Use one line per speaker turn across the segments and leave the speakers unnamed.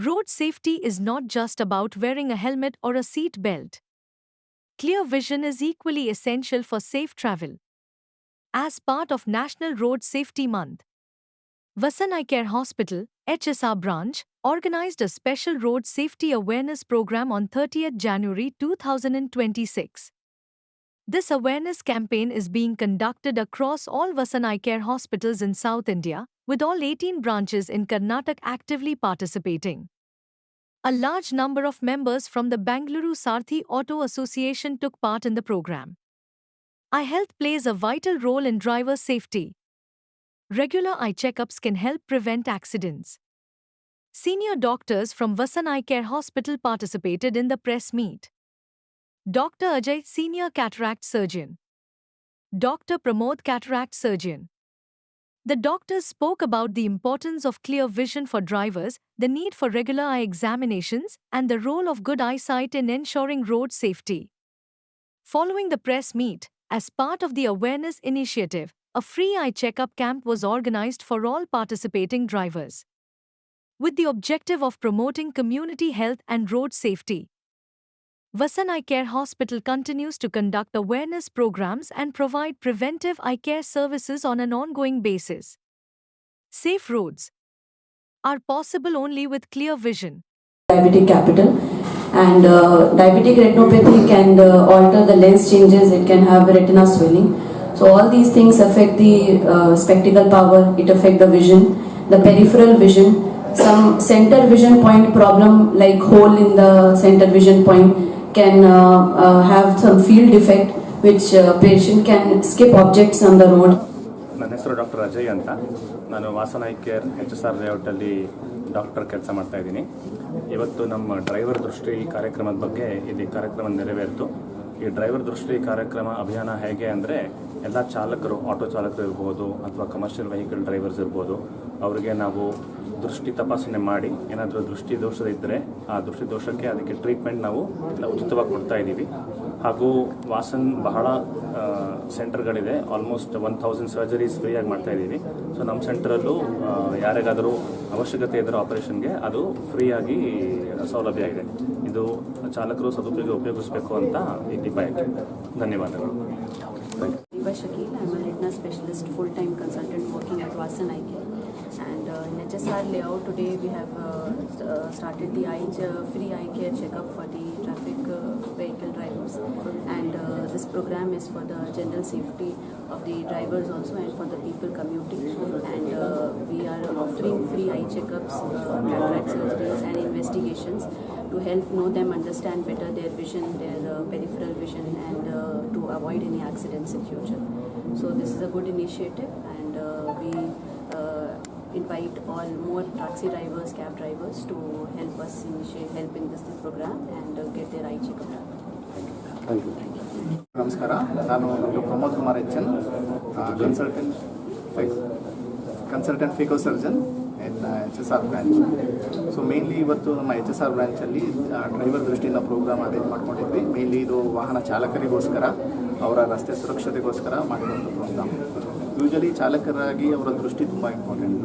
Road safety is not just about wearing a helmet or a seat belt. Clear vision is equally essential for safe travel. As part of National Road Safety Month, Vasan Eye Care Hospital, HSR branch, organized a special road safety awareness program on 30th January 2026. This awareness campaign is being conducted across all Vasan Eye Care hospitals in South India, with all 18 branches in Karnataka actively participating. A large number of members from the Bangalore Sarthi Auto Association took part in the program. Eye health plays a vital role in driver safety. Regular eye checkups can help prevent accidents. Senior doctors from Vasan Eye Care Hospital participated in the press meet. Dr. Ajay, Senior Cataract Surgeon. Dr. Pramod, Cataract Surgeon. The doctors spoke about the importance of clear vision for drivers, the need for regular eye examinations, and the role of good eyesight in ensuring road safety. Following the press meet, as part of the awareness initiative, a free eye checkup camp was organized for all participating drivers, with the objective of promoting community health and road safety. Vasan Eye Care Hospital continues to conduct awareness programs and provide preventive eye care services on an ongoing basis. Safe roads are possible only with clear vision.
Diabetic capital, and diabetic retinopathy can alter the lens changes, it can have retina swelling. So all these things affect the spectacle power, it affects the vision, the peripheral vision. Some center vision point problem like hole in the center vision point can have some field effect which patient can skip objects on the road.
ನನ್ನ ಹೆಸರು doctor Ajay ಅಂತ. ನಾನು Vasan eye care HSR ಲೇಔಟಲ್ಲಿ doctor ಕೆಲಸ ಮಾಡ್ತಾ ಇದ್ದೀನಿ. ಇವತ್ತು ನಮ್ಮ ಡ್ರೈವರ್ ದೃಷ್ಟಿ ಕಾರ್ಯಕ್ರಮದ ಬಗ್ಗೆ ಇಲ್ಲಿ ಕಾರ್ಯಕ್ರಮ ನೆರವೇರಿತು. ಈ ಡ್ರೈವರ್ ದೃಷ್ಟಿ ಕಾರ್ಯಕ್ರಮ ಅಭಿಯಾನ ಹೇಗೆ ಅಂದರೆ, ಎಲ್ಲ ಚಾಲಕರು, ಆಟೋ ಚಾಲಕರು ಇರ್ಬೋದು ಅಥವಾ ಕಮರ್ಷಿಯಲ್ ವೆಹಿಕಲ್ ಡ್ರೈವರ್ಸ್ ಇರ್ಬೋದು, ಅವರಿಗೆ ನಾವು ದೃಷ್ಟಿ ತಪಾಸಣೆ ಮಾಡಿ ಏನಾದರೂ ದೃಷ್ಟಿ ದೋಷದಿದ್ದರೆ ಆ ದೃಷ್ಟಿ ದೋಷಕ್ಕೆ ಅದಕ್ಕೆ ಟ್ರೀಟ್ಮೆಂಟ್ ನಾವು ಉಚಿತವಾಗಿ ಕೊಡ್ತಾ ಇದ್ದೀವಿ. ಹಾಗೂ ವಾಸನ್ ಬಹಳ ಸೆಂಟರ್ಗಳಿದೆ, ಆಲ್ಮೋಸ್ಟ್ 1000 ಸರ್ಜರೀಸ್ ಫ್ರೀಯಾಗಿ ಮಾಡ್ತಾ ಇದ್ದೀವಿ. ಸೊ ನಮ್ಮ ಸೆಂಟರಲ್ಲೂ ಯಾರಿಗಾದರೂ ಅವಶ್ಯಕತೆ ಇದ್ದರೆ ಆಪರೇಷನ್ಗೆ ಅದು ಫ್ರೀಯಾಗಿ ಸೌಲಭ್ಯ ಇದೆ. ಇದು ಚಾಲಕರು ಉಪಯೋಗಿಸಬೇಕು ಅಂತ ಇಲ್ಲಿ ಬಯಕೆ. ಧನ್ಯವಾದಗಳು.
Shakil, I'm a retina specialist, full-time consultant working at Vasan Eye Care. And in HSR layout today we have started the free eye care checkup for the traffic vehicle drivers. And this program is for the general safety of the drivers also and for the people commuting. And we are offering free eye checkups, cataract surgeries and investigations to help know them understand better their vision, their peripheral vision, and to avoid any accidents in future. So this is a good initiative, and we invite all more taxi drivers, cab drivers to help us help in this program and get their eye checkup.
Thank you.
ನಮಸ್ಕಾರ, ನಾನು doctor Pramod Kumar HN, consultant phaco surgeon in HSR branch. So mainly ಇವತ್ತು ನಮ್ಮ HSR ಬ್ರಾಂಚಲ್ಲಿ driver ದೃಷ್ಟಿಯಿಂದ programme arrange ಮಾಡ್ಕೊಂಡಿದ್ವಿ. Mainly ಇದು ವಾಹನ ಚಾಲಕರಿಗೋಸ್ಕರ, ಅವರ ರಸ್ತೆ ಸುರಕ್ಷತೆಗೋಸ್ಕರ ಮಾಡಿರುವಂಥ ಪ್ರೋಗ್ರಾಮ್. ಯೂಶಲಿ ಚಾಲಕರಾಗಿ ಅವರ ದೃಷ್ಟಿ ತುಂಬ ಇಂಪಾರ್ಟೆಂಟ್.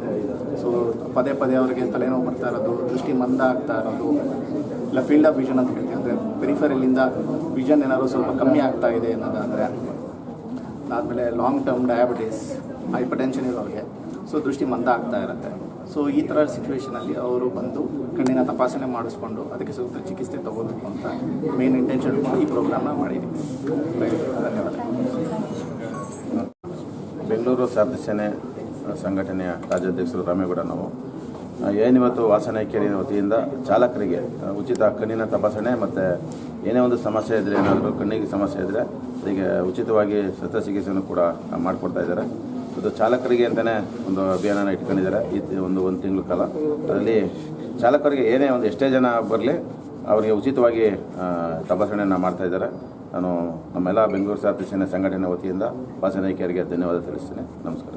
ಸೊ ಪದೇ ಪದೇ ಅವರಿಗೆ ತಲೆನೋವು ಬರ್ತಾ ಇರೋದು, ದೃಷ್ಟಿ ಮಂದ ಆಗ್ತಾ ಇರೋದು, ಇಲ್ಲ ಫೀಲ್ಡ್ ಆಫ್ ವಿಷನ್ ಅಂತ ಹೇಳ್ತೀವಿ, ಅಂದರೆ ಪೆರಿಫರಲಿಂದ ವಿಷನ್ ಏನಾದರೂ ಸ್ವಲ್ಪ ಕಮ್ಮಿ ಆಗ್ತಾ ಇದೆ ಅನ್ನೋದಾದರೆ, ಅದಾದಮೇಲೆ long term diabetes, hypertension ಇರೋರಿಗೆ ಸೊ ದೃಷ್ಟಿ ಮಂದ ಆಗ್ತಾ ಇರುತ್ತೆ. ಸೊ ಈ ಥರ ಸಿಚುವೇಷನಲ್ಲಿ ಅವರು ಬಂದು ಕಣ್ಣಿನ ತಪಾಸಣೆ ಮಾಡಿಸ್ಕೊಂಡು ಅದಕ್ಕೆ ಸೂಕ್ತ ಚಿಕಿತ್ಸೆ ತಗೋಬೇಕು ಅಂತ ಮೇನ್ ಇಂಟೆನ್ಷನ್ ಈ ಪ್ರೋಗ್ರಾಮ್ನ ಮಾಡಿದ್ದೀವಿ. ಧನ್ಯವಾದ.
ಬೆಂಗಳೂರು ಸಾರಥಿ ಸೇನೆ ಸಂಘಟನೆಯ ರಾಜ್ಯಾಧ್ಯಕ್ಷರು ರಾಮೇಗೌಡ. ನಾವು ಏನಿವತ್ತು ವಾಸನ್ ಐ ಕೇರ್ ವತಿಯಿಂದ ಚಾಲಕರಿಗೆ ಉಚಿತ ಕಣ್ಣಿನ ತಪಾಸಣೆ ಮತ್ತು ಏನೇ ಒಂದು ಸಮಸ್ಯೆ ಇದ್ದರೆ, ಏನಾದರೂ ಕಣ್ಣಿಗೆ ಸಮಸ್ಯೆ ಇದ್ದರೆ ಅದಕ್ಕೆ ಉಚಿತವಾಗಿ ಶಸ್ತ್ರಚಿಕಿತ್ಸೆಯನ್ನು ಕೂಡ ಮಾಡಿಕೊಡ್ತಾ ಇದ್ದಾರೆ. ಇದು ಚಾಲಕರಿಗೆ ಅಂತಲೇ ಒಂದು ಅಭಿಯಾನ ಇಟ್ಕೊಂಡಿದ್ದಾರೆ ಒಂದು ತಿಂಗಳ ಕಾಲ. ಅದರಲ್ಲಿ ಚಾಲಕರಿಗೆ ಏನೇ ಒಂದು ಎಷ್ಟೇ ಜನ ಬರಲಿ ಅವರಿಗೆ ಉಚಿತವಾಗಿ ತಪಾಸಣೆಯನ್ನು ಮಾಡ್ತಾಯಿದ್ದಾರೆ. ನಾನು ನಮ್ಮೆಲ್ಲ ಬೆಂಗಳೂರು ಸಾರಥಿ ಸೇನೆ ಸಂಘಟನೆ ವತಿಯಿಂದ ವಾಸನ್ ಐ ಕೇರ್ಗೆ ಧನ್ಯವಾದ ತಿಳಿಸ್ತೇನೆ. ನಮಸ್ಕಾರ.